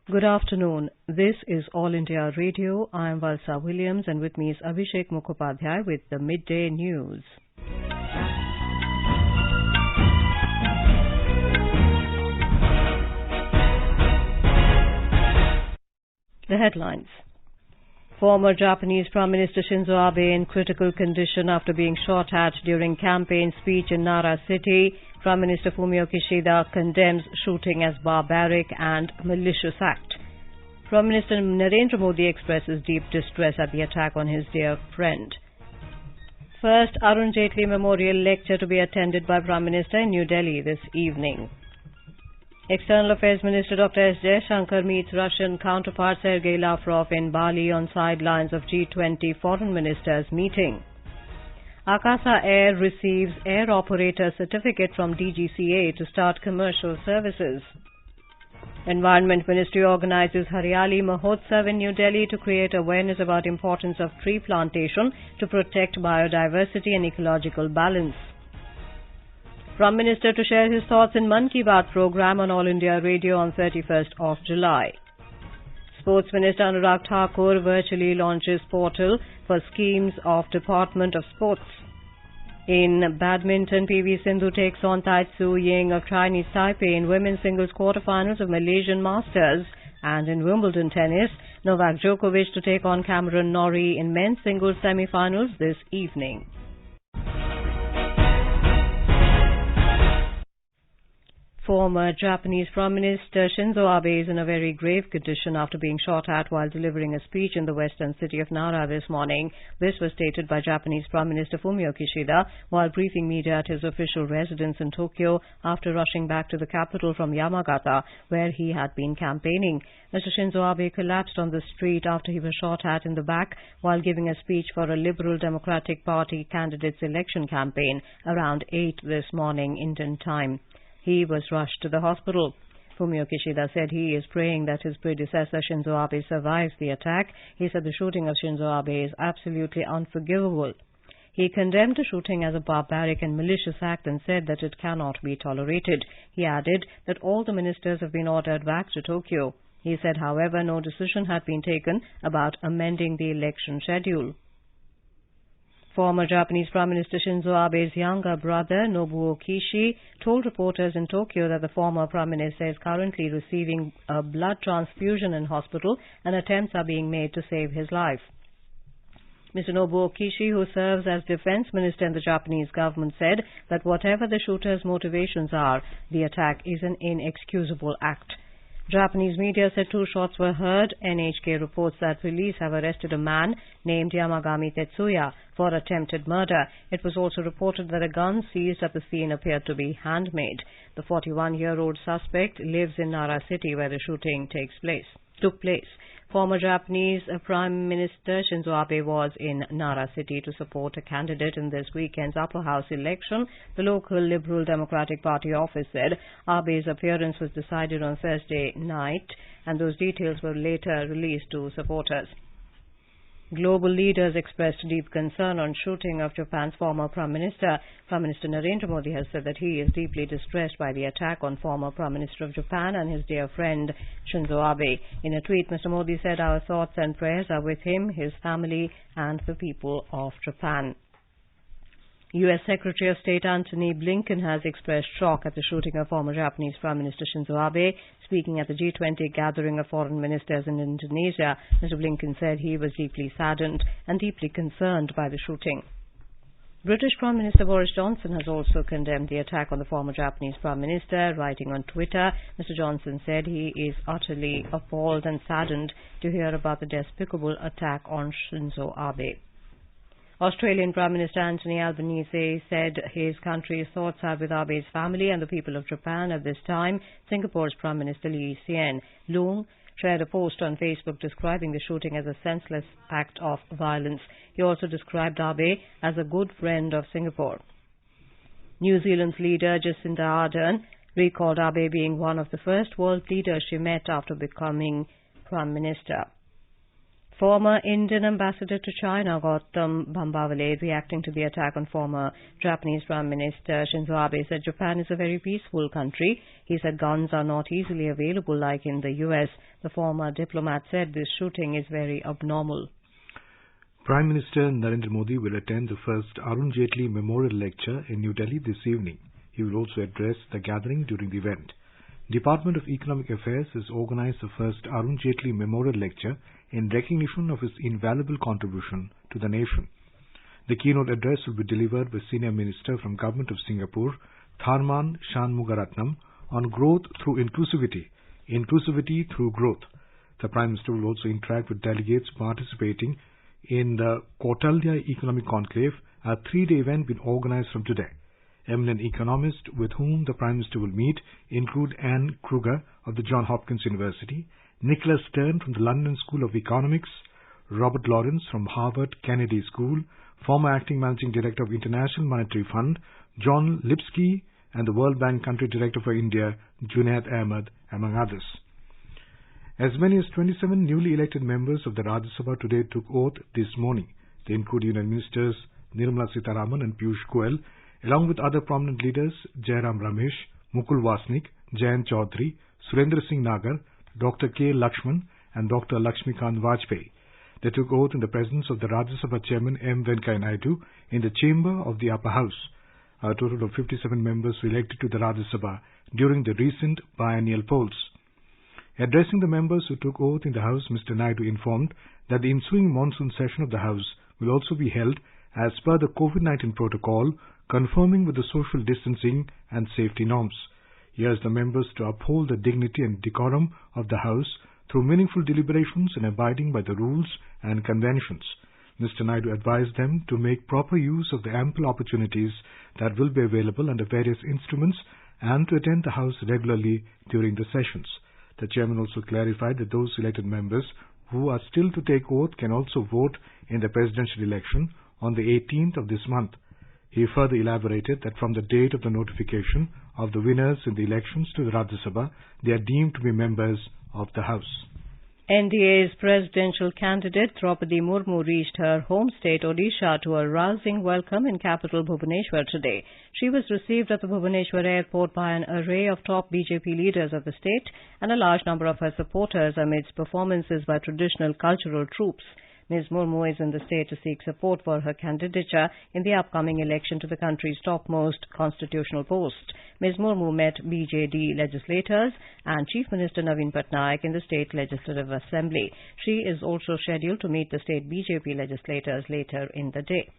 Good afternoon. This is All India Radio. I am Valsa Williams and with me is Abhishek Mukhopadhyay with the Midday News. The headlines. Former Japanese Prime Minister Shinzo Abe in critical condition after being shot at during campaign speech in Nara City. Prime Minister Fumio Kishida condemns shooting as barbaric and malicious act. Prime Minister Narendra Modi expresses deep distress at the attack on his dear friend. First Arun Jaitley Memorial Lecture to be attended by Prime Minister in New Delhi this evening. External Affairs Minister Dr. S. Jaishankar meets Russian counterpart Sergei Lavrov in Bali on sidelines of G20 Foreign Ministers meeting. Akasa Air receives Air Operator Certificate from DGCA to start commercial services. Environment Ministry organizes Haryali Mahotsav in New Delhi to create awareness about importance of tree plantation to protect biodiversity and ecological balance. Prime Minister to share his thoughts in Mann Ki Baat program on All India Radio on 31st of July. Sports Minister Anurag Thakur virtually launches portal for schemes of Department of Sports. In badminton, PV Sindhu takes on Tai Tzu Ying of Chinese Taipei in women's singles quarterfinals of Malaysian Masters. And in Wimbledon tennis, Novak Djokovic to take on Cameron Norrie in men's singles semi-finals this evening. Former Japanese Prime Minister Shinzo Abe is in a very grave condition after being shot at while delivering a speech in the western city of Nara this morning. This was stated by Japanese Prime Minister Fumio Kishida while briefing media at his official residence in Tokyo after rushing back to the capital from Yamagata, where he had been campaigning. Mr. Shinzo Abe collapsed on the street after he was shot at in the back while giving a speech for a Liberal Democratic Party candidate's election campaign around 8 this morning Indian time. He was rushed to the hospital. Fumio Kishida said he is praying that his predecessor Shinzo Abe survives the attack. He said the shooting of Shinzo Abe is absolutely unforgivable. He condemned the shooting as a barbaric and malicious act and said that it cannot be tolerated. He added that all the ministers have been ordered back to Tokyo. He said, however, no decision had been taken about amending the election schedule. Former Japanese Prime Minister Shinzo Abe's younger brother, Nobuo Kishi, told reporters in Tokyo that the former Prime Minister is currently receiving a blood transfusion in hospital and attempts are being made to save his life. Mr. Nobuo Kishi, who serves as Defense Minister in the Japanese government, said that whatever the shooter's motivations are, the attack is an inexcusable act. Japanese media said 2 shots were heard. NHK reports that police have arrested a man named Yamagami Tetsuya for attempted murder. It was also reported that a gun seized at the scene appeared to be handmade. The 41-year-old suspect lives in Nara City where the shooting took place. Former Japanese Prime Minister Shinzo Abe was in Nara City to support a candidate in this weekend's upper house election. The local Liberal Democratic Party office said Abe's appearance was decided on Thursday night and those details were later released to supporters. Global leaders expressed deep concern on shooting of Japan's former Prime Minister. Prime Minister Narendra Modi has said that he is deeply distressed by the attack on former Prime Minister of Japan and his dear friend Shinzo Abe. In a tweet, Mr. Modi said, "Our thoughts and prayers are with him, his family and the people of Japan." U.S. Secretary of State Antony Blinken has expressed shock at the shooting of former Japanese Prime Minister Shinzo Abe. Speaking at the G20 gathering of foreign ministers in Indonesia, Mr. Blinken said he was deeply saddened and deeply concerned by the shooting. British Prime Minister Boris Johnson has also condemned the attack on the former Japanese Prime Minister. Writing on Twitter, Mr. Johnson said he is utterly appalled and saddened to hear about the despicable attack on Shinzo Abe. Australian Prime Minister Anthony Albanese said his country's thoughts are with Abe's family and the people of Japan at this time. Singapore's Prime Minister Lee Hsien Loong shared a post on Facebook describing the shooting as a senseless act of violence. He also described Abe as a good friend of Singapore. New Zealand's leader Jacinda Ardern recalled Abe being one of the first world leaders she met after becoming Prime Minister. Former Indian ambassador to China, Gautam Bambawale, reacting to the attack on former Japanese Prime Minister Shinzo Abe, said Japan is a very peaceful country. He said guns are not easily available like in the US. The former diplomat said this shooting is very abnormal. Prime Minister Narendra Modi will attend the first Arun Jaitley Memorial Lecture in New Delhi this evening. He will also address the gathering during the event. Department of Economic Affairs has organized the first Arun Jaitley Memorial Lecture in recognition of his invaluable contribution to the nation. The keynote address will be delivered by Senior Minister from Government of Singapore, Tharman Shanmugaratnam, on growth through inclusivity, inclusivity through growth. The Prime Minister will also interact with delegates participating in the Kautilya Economic Conclave, a three-day event being organized from today. Eminent economists with whom the Prime Minister will meet include Anne Kruger of the Johns Hopkins University, Nicholas Stern from the London School of Economics, Robert Lawrence from Harvard Kennedy School, former acting managing director of International Monetary Fund, John Lipsky, and the World Bank country director for India, Junaid Ahmed, among others. As many as 27 newly elected members of the Rajya Sabha today took oath this morning. They include Union Ministers Nirmala Sitharaman and Piyush Goyal, along with other prominent leaders Jairam Ramesh, Mukul Wasnik, Jayant Chaudhary, Surendra Singh Nagar, Dr. K. Lakshman and Dr. Lakshmikant Vajpayee. They took oath in the presence of the Rajya Sabha Chairman M. Venkaiah Naidu in the chamber of the Upper House. A total of 57 members were elected to the Rajya Sabha during the recent biennial polls. Addressing the members who took oath in the House, Mr. Naidu informed that the ensuing monsoon session of the House will also be held as per the COVID-19 protocol, conforming with the social distancing and safety norms. He urged the members to uphold the dignity and decorum of the House through meaningful deliberations and abiding by the rules and conventions. Mr. Naidu advised them to make proper use of the ample opportunities that will be available under various instruments and to attend the House regularly during the sessions. The chairman also clarified that those elected members who are still to take oath can also vote in the presidential election on the 18th of this month. He further elaborated that from the date of the notification of the winners in the elections to the Rajya Sabha, they are deemed to be members of the House. NDA's presidential candidate Draupadi Murmu reached her home state Odisha to a rousing welcome in capital Bhubaneswar today. She was received at the Bhubaneswar airport by an array of top BJP leaders of the state and a large number of her supporters amidst performances by traditional cultural troupes. Ms. Murmu is in the state to seek support for her candidature in the upcoming election to the country's topmost constitutional post. Ms. Murmu met BJD legislators and Chief Minister Naveen Patnaik in the State Legislative Assembly. She is also scheduled to meet the state BJP legislators later in the day.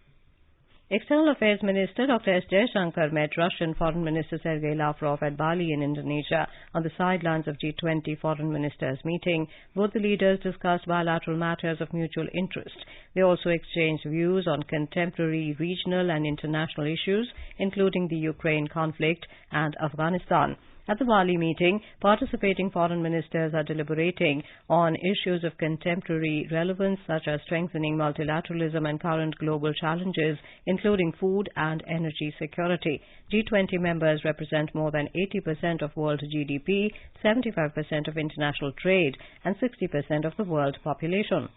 External Affairs Minister Dr. S. Jaishankar met Russian Foreign Minister Sergei Lavrov at Bali in Indonesia on the sidelines of G20 Foreign Ministers meeting. Both the leaders discussed bilateral matters of mutual interest. They also exchanged views on contemporary regional and international issues, including the Ukraine conflict and Afghanistan. At the Bali meeting, participating foreign ministers are deliberating on issues of contemporary relevance such as strengthening multilateralism and current global challenges, including food and energy security. G20 members represent more than 80% of world GDP, 75% of international trade, and 60% of the world population.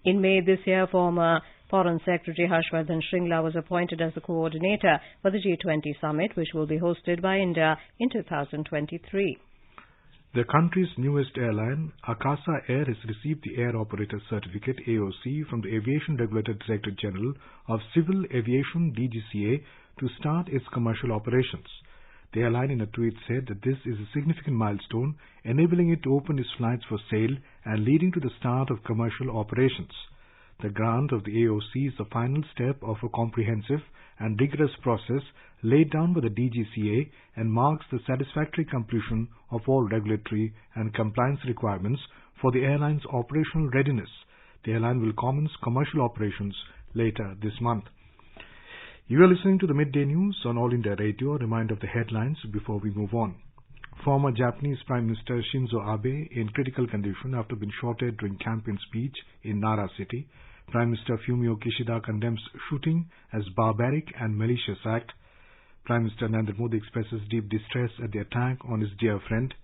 In May this year, former Foreign Secretary Harshvardhan Shringla was appointed as the coordinator for the G20 summit, which will be hosted by India in 2023. The country's newest airline, Akasa Air, has received the Air Operator Certificate AOC from the Aviation Regulator Director General of Civil Aviation DGCA to start its commercial operations. The airline in a tweet said that this is a significant milestone, enabling it to open its flights for sale and leading to the start of commercial operations. The grant of the AOC is the final step of a comprehensive and rigorous process laid down by the DGCA and marks the satisfactory completion of all regulatory and compliance requirements for the airline's operational readiness. The airline will commence commercial operations later this month. You are listening to the Midday News on All India Radio. A reminder of the headlines before we move on. Former Japanese Prime Minister Shinzo Abe in critical condition after being shot at during campaign speech in Nara City. Prime Minister Fumio Kishida condemns shooting as barbaric and malicious act. Prime Minister Narendra Modi expresses deep distress at the attack on his dear friend.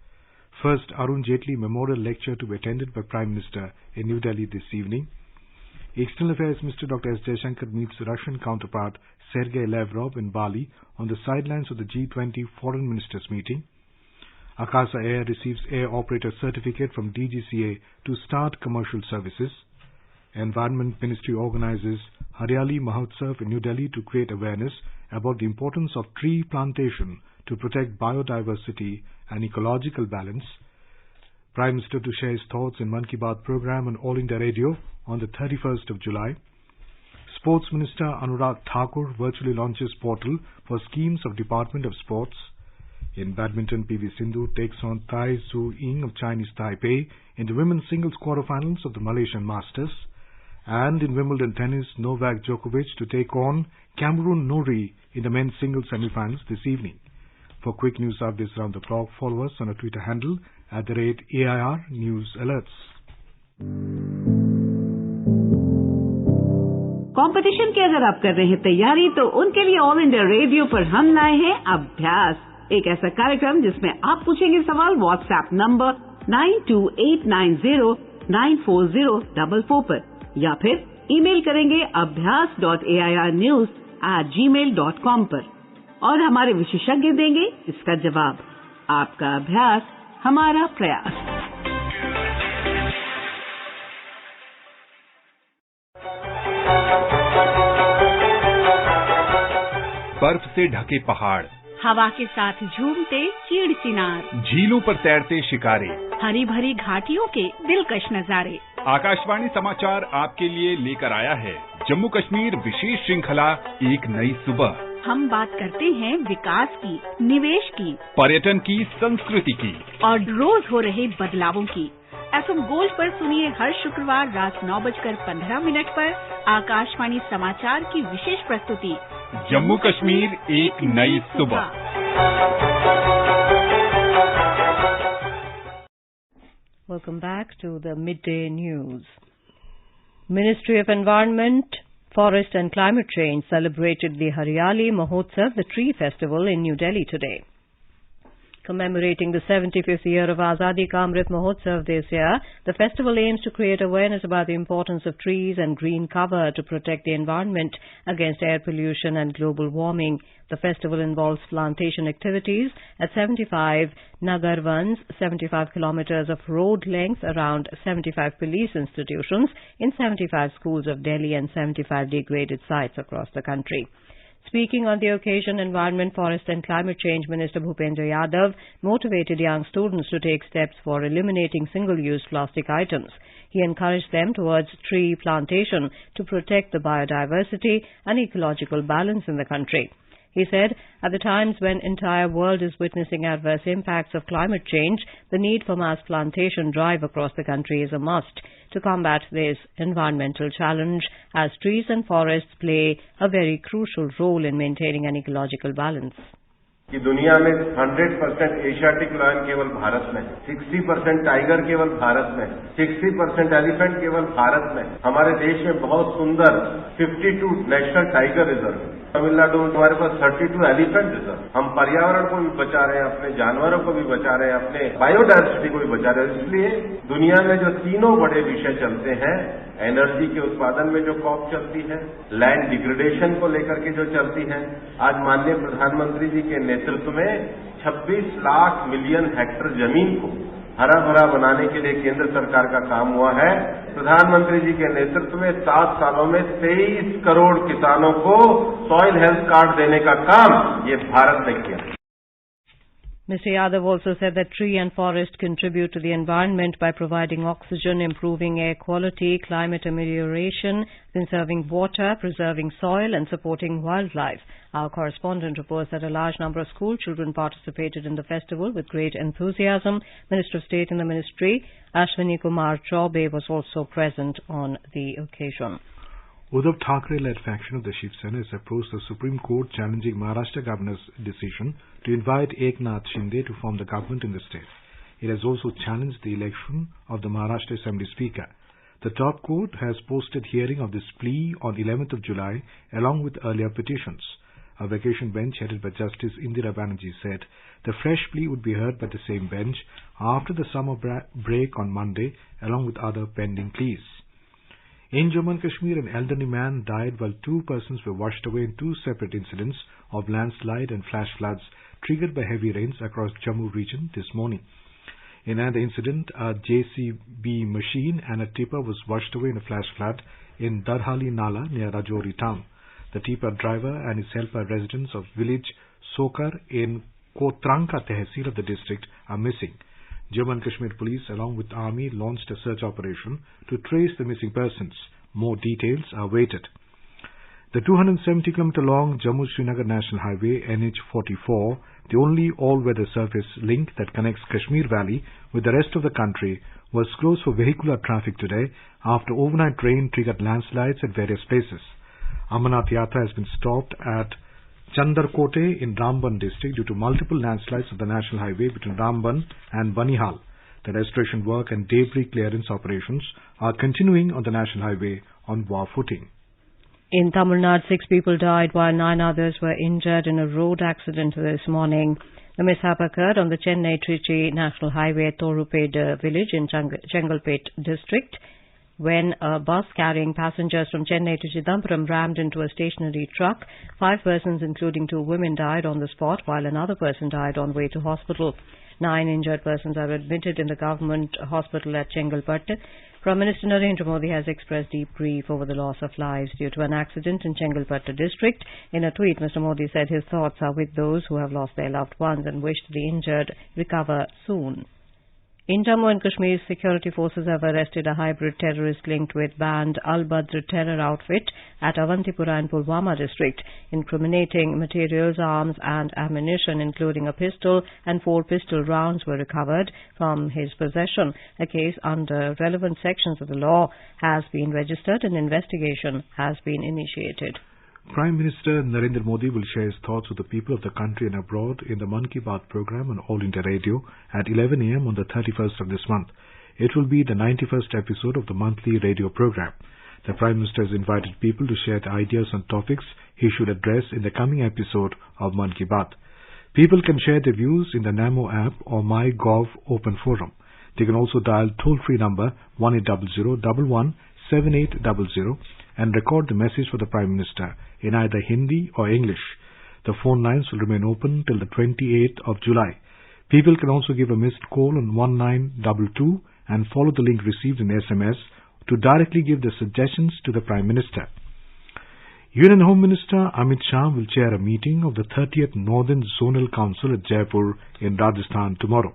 first Arun Jaitley Memorial Lecture to be attended by Prime Minister in New Delhi this evening. External Affairs Minister Dr. S. Jaishankar meets Russian counterpart Sergei Lavrov in Bali on the sidelines of the G20 Foreign Ministers meeting. Akasa Air receives Air Operator Certificate from DGCA to start commercial services. Environment Ministry organizes Haryali Mahotsav in New Delhi to create awareness about the importance of tree plantation to protect biodiversity and ecological balance. Prime Minister to share his thoughts in Mann Ki Baat program on All India Radio on the 31st of July. Sports Minister Anurag Thakur virtually launches portal for schemes of Department of Sports. In badminton, PV Sindhu takes on Tai Tzu Ying of Chinese Taipei in the women's singles quarterfinals of the Malaysian Masters. And in Wimbledon tennis, Novak Djokovic to take on Cameron Norrie in the men's singles semi-finals this evening. For quick news updates around the clock, follow us on our Twitter handle @AIR News Alerts. Competition की अगर आप कर रहे हैं तैयारी तो उनके लिए ऑल इंडिया रेडियो पर हम लाए हैं अभ्यास, एक ऐसा कार्यक्रम जिसमें आप पूछेंगे सवाल व्हाट्सएप नंबर 9289094044 पर या फिर ईमेल करेंगे abhyas.airnews@gmail.com पर और हमारे विशेषज्ञ देंगे इसका जवाब। आपका अभ्यास हमारा प्रयास। बर्फ से ढके पहाड़, हवा के साथ झूमते चीड़ चिनार, झीलों पर तैरते शिकारे, हरी भरी घाटियों के दिलकश नजारे। आकाशवाणी समाचार आपके लिए लेकर आया है जम्मू कश्मीर विशेष श्रृंखला एक नई सुबह। हम बात करते हैं विकास की, निवेश की, पर्यटन की, संस्कृति की और रोज हो रहे बदलावों की। FM गोल्ड पर सुनिए हर शुक्रवार रात 9:15 पर आकाशवाणी समाचार की विशेष प्रस्तुति जम्मू कश्मीर एक नई सुबह। Welcome back to the Midday News. Ministry of Environment, Forest and Climate Change celebrated the Haryali Mahotsav, the tree festival in New Delhi today. Commemorating the 75th year of Azadi Ka Amrit Mahotsav this year, the festival aims to create awareness about the importance of trees and green cover to protect the environment against air pollution and global warming. The festival involves plantation activities at 75 Nagar Vans, 75 kilometers of road length around 75 police institutions in 75 schools of Delhi and 75 degraded sites across the country. Speaking on the occasion, Environment, Forest and Climate Change Minister Bhupendra Yadav motivated young students to take steps for eliminating single-use plastic items. He encouraged them towards tree plantation to protect the biodiversity and ecological balance in the country. He said, at the times when the entire world is witnessing adverse impacts of climate change, the need for mass plantation drive across the country is a must to combat this environmental challenge, as trees and forests play a very crucial role in maintaining an ecological balance. कि दुनिया में 100% Asiatic lion केवल भारत में, 60% tiger केवल भारत में, 60% elephant केवल भारत में। हमारे देश में बहुत सुंदर 52 नेशनल टाइगर रिजर्व, तमिलनाडु में हमारे पास 32 एलिफेंट रिजर्व। हम पर्यावरण को भी बचा रहे हैं, अपने जानवरों को भी बचा रहे हैं, अपने बायोडायवर्सिटी को भी बचा रहे हैं। इसलिए दुनिया में जो तीनों बड़े विषय चलते हैं, एनर्जी के उत्पादन में जो कॉप चलती है, लैंड डिग्रेडेशन को लेकर के जो चलती है, आज माननीय प्रधानमंत्री जी के नेतृत्व में 26 लाख मिलियन हेक्टेयर जमीन को हरा भरा बनाने के लिए केंद्र सरकार का काम हुआ है। प्रधानमंत्री जी के नेतृत्व में 7 सालों में 23 करोड़ किसानों को सॉइल हेल्थ कार्ड देने का काम ये भारत ने किया। Mr. Yadav also said that tree and forest contribute to the environment by providing oxygen, improving air quality, climate amelioration, conserving water, preserving soil and supporting wildlife. Our correspondent reports that a large number of school children participated in the festival with great enthusiasm. Minister of State in the ministry, Ashwini Kumar Chaubey, was also present on the occasion. Uddhav Thackeray-led faction of the Shiv Sena has approached the Supreme Court challenging Maharashtra governor's decision to invite Eknath Shinde to form the government in the state. It has also challenged the election of the Maharashtra Assembly Speaker. The top court has posted hearing of this plea on 11th of July along with earlier petitions. A vacation bench headed by Justice Indira Banerjee said the fresh plea would be heard by the same bench after the summer break on Monday, along with other pending pleas. In Jammu and Kashmir, an elderly man died while 2 persons were washed away in 2 separate incidents of landslide and flash floods triggered by heavy rains across Jammu region this morning. In another incident, a JCB machine and a tipper was washed away in a flash flood in Darhali Nala near Rajouri town. The tipper driver and his helper, residents of village Sokar in Kotranka Tehsil of the district, are missing. Jammu and Kashmir police along with army launched a search operation to trace the missing persons. More details are awaited. The 270-kilometer long Jammu-Srinagar National Highway NH44, the only all-weather surface link that connects Kashmir Valley with the rest of the country, was closed for vehicular traffic today after overnight rain triggered landslides at various places. Amarnath Yatra has been stopped at Chandarkote in Ramban district due to multiple landslides of the national highway between Ramban and Banihal. The restoration work and debris clearance operations are continuing on the national highway on war footing. In Tamil Nadu, 6 people died while 9 others were injured in a road accident this morning. The mishap occurred on the Chennai-Trichy National Highway at Toruped village in Chengalpet district, when a bus carrying passengers from Chennai to Chidambaram rammed into a stationary truck. 5 persons, including 2 women, died on the spot, while another person died on way to hospital. 9 injured persons are admitted in the government hospital at Chengalpet. Prime Minister Narendra Modi has expressed deep grief over the loss of lives due to an accident in Chengalpet district. In a tweet, Mr. Modi said his thoughts are with those who have lost their loved ones and wished the injured recover soon. In Jammu and Kashmir, security forces have arrested a hybrid terrorist linked with banned Al-Badr terror outfit at Avantipura and Pulwama district. Incriminating materials, arms and ammunition, including a pistol and 4 pistol rounds, were recovered from his possession. A case under relevant sections of the law has been registered and investigation has been initiated. Prime Minister Narendra Modi will share his thoughts with the people of the country and abroad in the Mann Ki Baat program on All India Radio at 11 a.m. on the 31st of this month. It will be the 91st episode of the monthly radio program. The Prime Minister has invited people to share their ideas on topics he should address in the coming episode of Mann Ki Baat. People can share their views in the NAMO app or MyGov Open Forum. They can also dial toll-free number 1800-11-7800 and record the message for the Prime Minister in either Hindi or English. The phone lines will remain open till the 28th of July. People can also give a missed call on 1922 and follow the link received in SMS to directly give their suggestions to the Prime Minister. Union Home Minister Amit Shah will chair a meeting of the 30th Northern Zonal Council at Jaipur in Rajasthan tomorrow.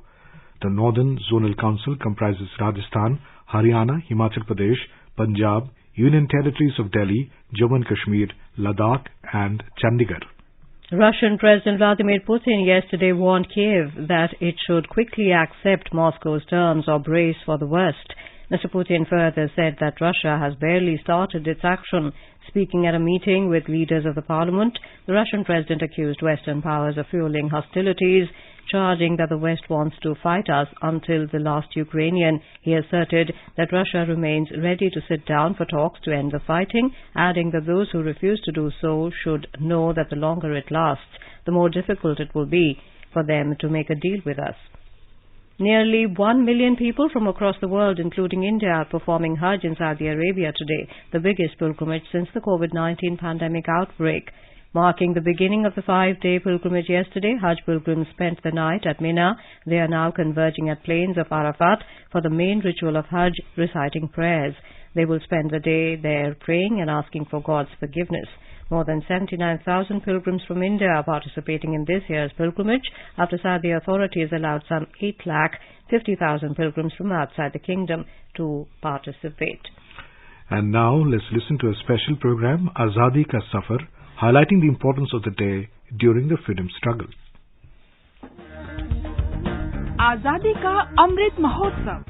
The Northern Zonal Council comprises Rajasthan, Haryana, Himachal Pradesh, Punjab, Union Territories of Delhi, Jammu and Kashmir, Ladakh and Chandigarh. Russian President Vladimir Putin yesterday warned Kiev that it should quickly accept Moscow's terms or brace for the worst. Mr. Putin further said that Russia has barely started its action. Speaking at a meeting with leaders of the parliament, the Russian president accused Western powers of fueling hostilities, charging that the West wants to fight us until the last Ukrainian. He asserted that Russia remains ready to sit down for talks to end the fighting, adding that those who refuse to do so should know that the longer it lasts, the more difficult it will be for them to make a deal with us. Nearly 1 million people from across the world, including India, are performing Hajj in Saudi Arabia today, the biggest pilgrimage since the COVID-19 pandemic outbreak. Marking the beginning of the 5-day pilgrimage yesterday, Hajj pilgrims spent the night at Mina. They are now converging at plains of Arafat for the main ritual of Hajj, reciting prayers. They will spend the day there praying and asking for God's forgiveness. More than 79,000 pilgrims from India are participating in this year's pilgrimage after Saudi authorities allowed some 8,50,000 pilgrims from outside the kingdom to participate. And now let's listen to a special program, Azadi Ka Safar, highlighting the importance of the day during the freedom struggle. आजादी का Amrit Mahotsav.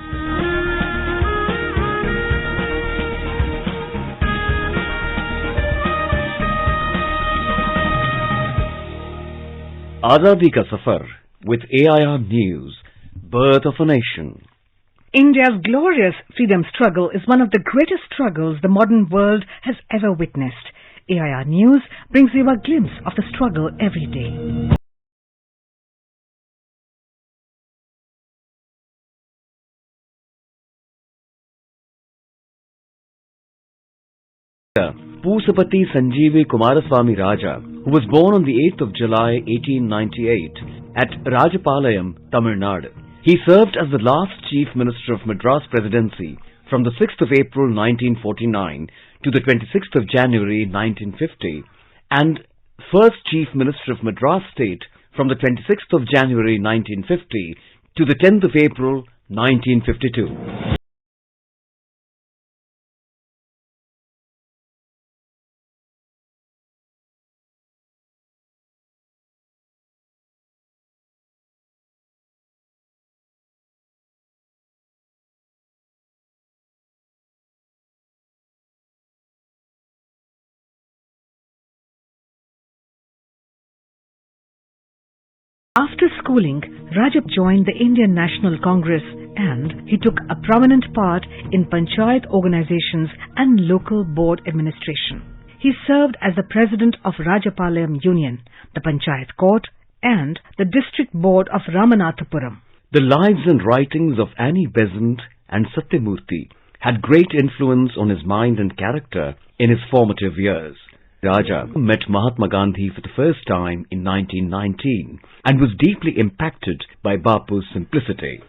Azadi Ka Safar with AIR News, Birth of a Nation. India's glorious freedom struggle is one of the greatest struggles the modern world has ever witnessed. AIR News brings you a glimpse of the struggle every day. Pusapati Sanjeevi Kumaraswamy Raja, who was born on the 8th of July 1898 at Rajapalayam, Tamil Nadu. He served as the last Chief Minister of Madras Presidency from the 6th of April 1949 to the 26th of January 1950 and first Chief Minister of Madras State from the 26th of January 1950 to the 10th of April 1952. After schooling, Rajap joined the Indian National Congress and he took a prominent part in panchayat organizations and local board administration. He served as the president of Rajapalayam Union, the Panchayat Court and the District Board of Ramanathapuram. The lives and writings of Annie Besant and Satyamurthy had great influence on his mind and character in his formative years. Raja met Mahatma Gandhi for the first time in 1919 and was deeply impacted by Bapu's simplicity.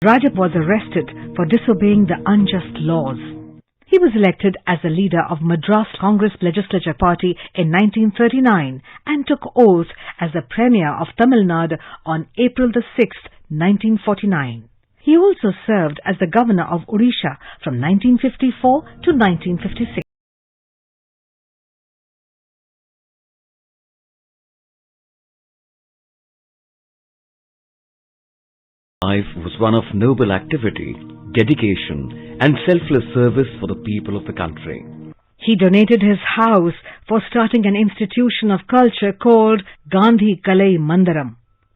Rajap was arrested for disobeying the unjust laws. He was elected as the leader of Madras Congress Legislature Party in 1939 and took oath as the Premier of Tamil Nadu on April the 6th, 1949. He also served as the Governor of Odisha from 1954 to 1956. Life was one of noble activity, dedication and selfless service for the people of the country. He donated his house for starting an institution of culture called Gandhi Kalai Mandiram.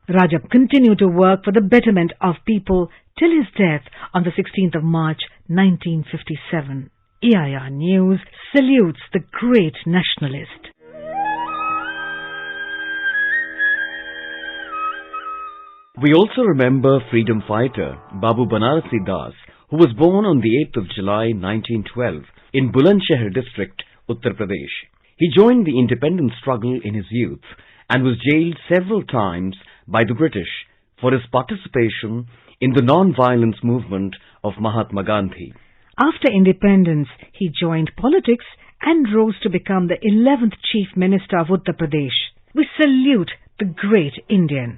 Rajap continued to work for the betterment of people till his death on the 16th of March 1957. AIR News salutes the great nationalist. We also remember freedom fighter Babu Banarasi Das, who was born on the 8th of July 1912 in Bulandshahr district, Uttar Pradesh. He joined the independence struggle in his youth and was jailed several times by the British for his participation in the non-violence movement of Mahatma Gandhi. After independence, he joined politics and rose to become the 11th Chief Minister of Uttar Pradesh. We salute the great Indian.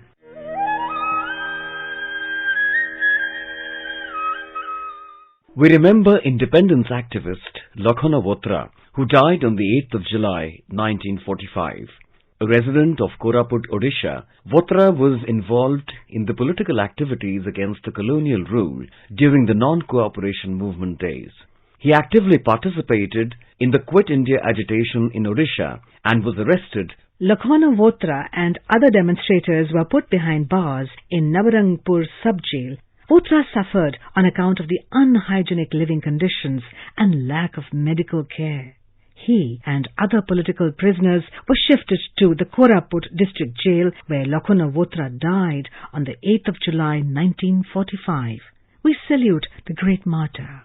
We remember independence activist Lakhana Votra, who died on the 8th of July 1945. A resident of Koraput, Odisha, Votra was involved in the political activities against the colonial rule during the non-cooperation movement days. He actively participated in the Quit India agitation in Odisha and was arrested. Lakhana Votra and other demonstrators were put behind bars in Nabarangpur sub-jail. Votra suffered on account of the unhygienic living conditions and lack of medical care. He and other political prisoners were shifted to the Koraput district jail where Lakhana Votra died on the 8th of July 1945. We salute the great martyr.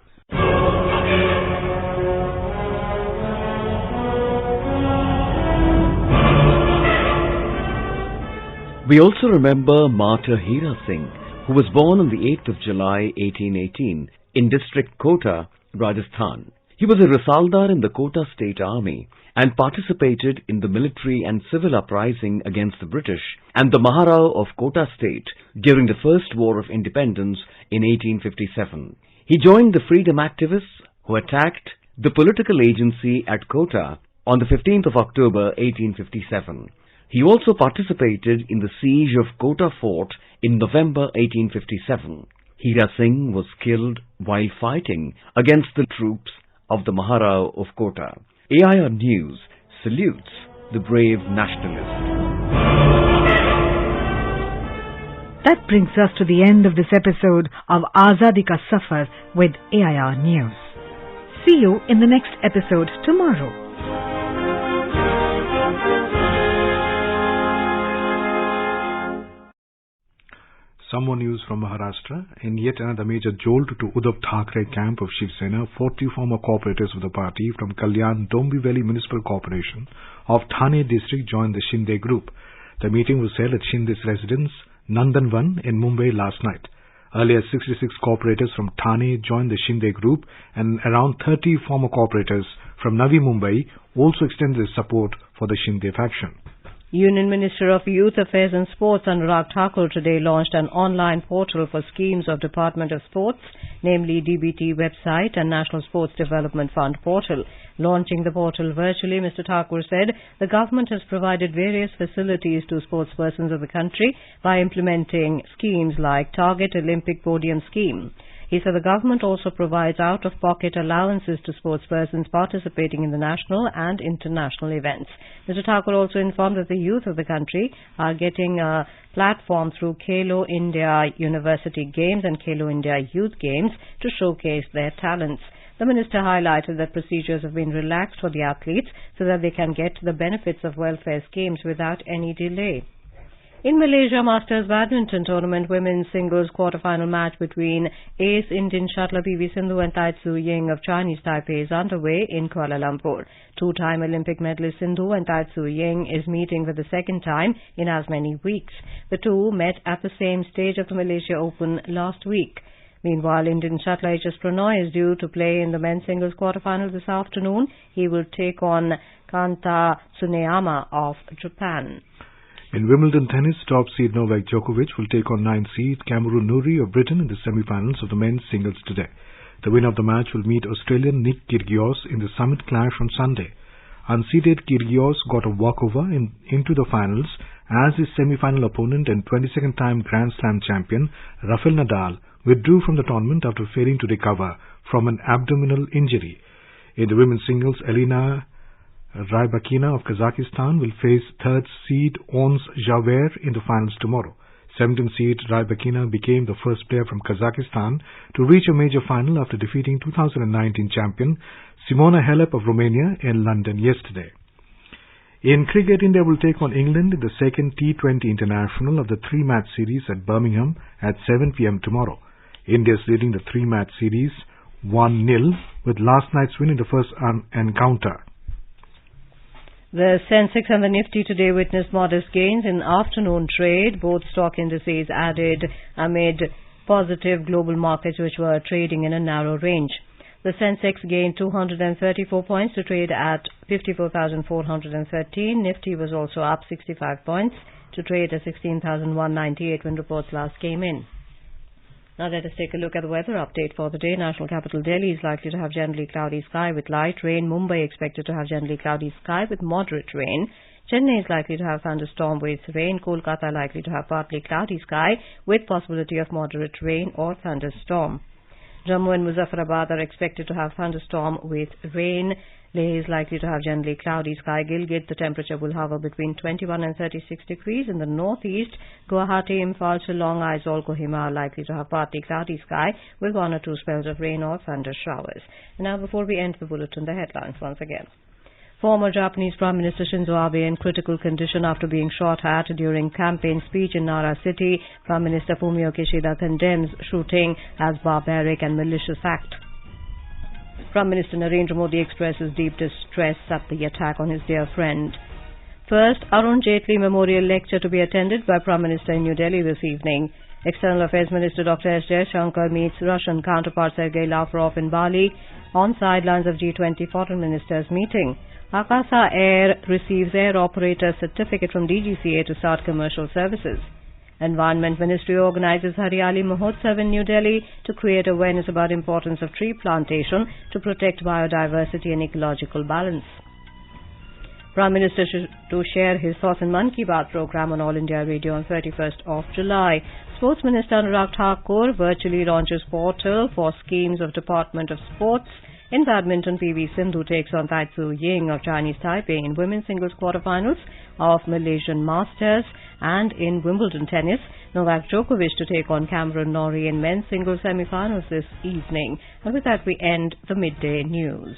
We also remember martyr Hira Singh, who was born on the 8th of July 1818 in district Kota, Rajasthan. He was a Rasaldar in the Kota State Army and participated in the military and civil uprising against the British and the Maharao of Kota State during the First War of Independence in 1857. He joined the freedom activists who attacked the political agency at Kota on the 15th of October 1857. He also participated in the siege of Kota Fort in November 1857. Hira Singh was killed while fighting against the troops of the Maharao of Kota. AIR News salutes the brave nationalist. That brings us to the end of this episode of Azadi Ka Safar with AIR News. See you in the next episode tomorrow. Some more news from Maharashtra. In yet another major jolt to Uddhav Thackeray camp of Shiv Sena, 40 former cooperators of the party from Kalyan Dombivli Municipal Corporation of Thane district joined the Shinde group. The meeting was held at Shinde's residence, Nandanvan, in Mumbai last night. Earlier, 66 cooperators from Thane joined the Shinde group, and around 30 former cooperators from Navi Mumbai also extended their support for the Shinde faction. Union Minister of Youth Affairs and Sports Anurag Thakur today launched an online portal for schemes of Department of Sports, namely DBT website and National Sports Development Fund portal. Launching the portal virtually, Mr. Thakur said the government has provided various facilities to sportspersons of the country by implementing schemes like Target Olympic Podium Scheme. He said the government also provides out-of-pocket allowances to sportspersons participating in the national and international events. Mr. Thakur also informed that the youth of the country are getting a platform through Khelo India University Games and Khelo India Youth Games to showcase their talents. The minister highlighted that procedures have been relaxed for the athletes so that they can get the benefits of welfare schemes without any delay. In Malaysia Masters Badminton Tournament women's singles quarter-final match between ace Indian shuttler PV Sindhu and Tai Tzu Ying of Chinese Taipei is underway in Kuala Lumpur. Two-time Olympic medalist Sindhu and Tai Tzu Ying is meeting for the second time in as many weeks. The two met at the same stage of the Malaysia Open last week. Meanwhile, Indian shuttler H.S. Pranoy is due to play in the men's singles quarter-final this afternoon. He will take on Kanta Tsuneyama of Japan. In Wimbledon tennis, top seed Novak Djokovic will take on 9th seed Cameron Norrie of Britain in the semi-finals of the men's singles today. The winner of the match will meet Australian Nick Kyrgios in the summit clash on Sunday. Unseeded Kyrgios got a walkover into the finals as his semi-final opponent and 22nd time Grand Slam champion Rafael Nadal withdrew from the tournament after failing to recover from an abdominal injury. In the women's singles, Elena Rybakina of Kazakhstan will face 3rd seed Ons Jabeur in the finals tomorrow. 17th seed Rybakina became the first player from Kazakhstan to reach a major final after defeating 2019 champion Simona Halep of Romania in London yesterday. In cricket, India will take on England in the second T20 International of the 3-match series at Birmingham at 7 p.m. tomorrow. India is leading the 3-match series 1-0 with last night's win in the first encounter. The Sensex and the Nifty today witnessed modest gains in afternoon trade. Both stock indices added amid positive global markets which were trading in a narrow range. The Sensex gained 234 points to trade at 54,413. Nifty was also up 65 points to trade at 16,198 when reports last came in. Now let us take a look at the weather update for the day. National capital Delhi is likely to have generally cloudy sky with light rain. Mumbai expected to have generally cloudy sky with moderate rain. Chennai is likely to have thunderstorm with rain. Kolkata likely to have partly cloudy sky with possibility of moderate rain or thunderstorm. Jammu and Muzaffarabad are expected to have thunderstorm with rain. Leh is likely to have generally cloudy sky. Gilgit, the temperature will hover between 21 and 36 degrees. In the northeast, Guwahati, Imphal, Shillong, Aizawl, Kohima are likely to have partly cloudy sky with 1 or 2 spells of rain or thunder showers. And now, before we end the bulletin, the headlines once again. Former Japanese Prime Minister Shinzo Abe in critical condition after being shot at during campaign speech in Nara City. Prime Minister Fumio Kishida condemns shooting as barbaric and malicious act. Prime Minister Narendra Modi expresses deep distress at the attack on his dear friend. First, Arun Jaitley Memorial Lecture to be attended by Prime Minister in New Delhi this evening. External Affairs Minister Dr. S. Jaishankar meets Russian counterpart Sergei Lavrov in Bali on sidelines of G20 Foreign Ministers meeting. Akasa Air receives air operator certificate from DGCA to start commercial services. Environment Ministry organizes Hariyali Mahotsav in New Delhi to create awareness about importance of tree plantation to protect biodiversity and ecological balance. Prime Minister to share his thoughts in Mann Ki Baat program on All India Radio on 31st of July. Sports Minister Anurag Thakur virtually launches portal for schemes of Department of Sports. In badminton, PV Sindhu takes on Tai Tzu Ying of Chinese Taipei in women's singles quarterfinals of Malaysian Masters. And in Wimbledon tennis, Novak Djokovic to take on Cameron Norrie in men's singles semi-finals this evening. And with that, we end the midday news.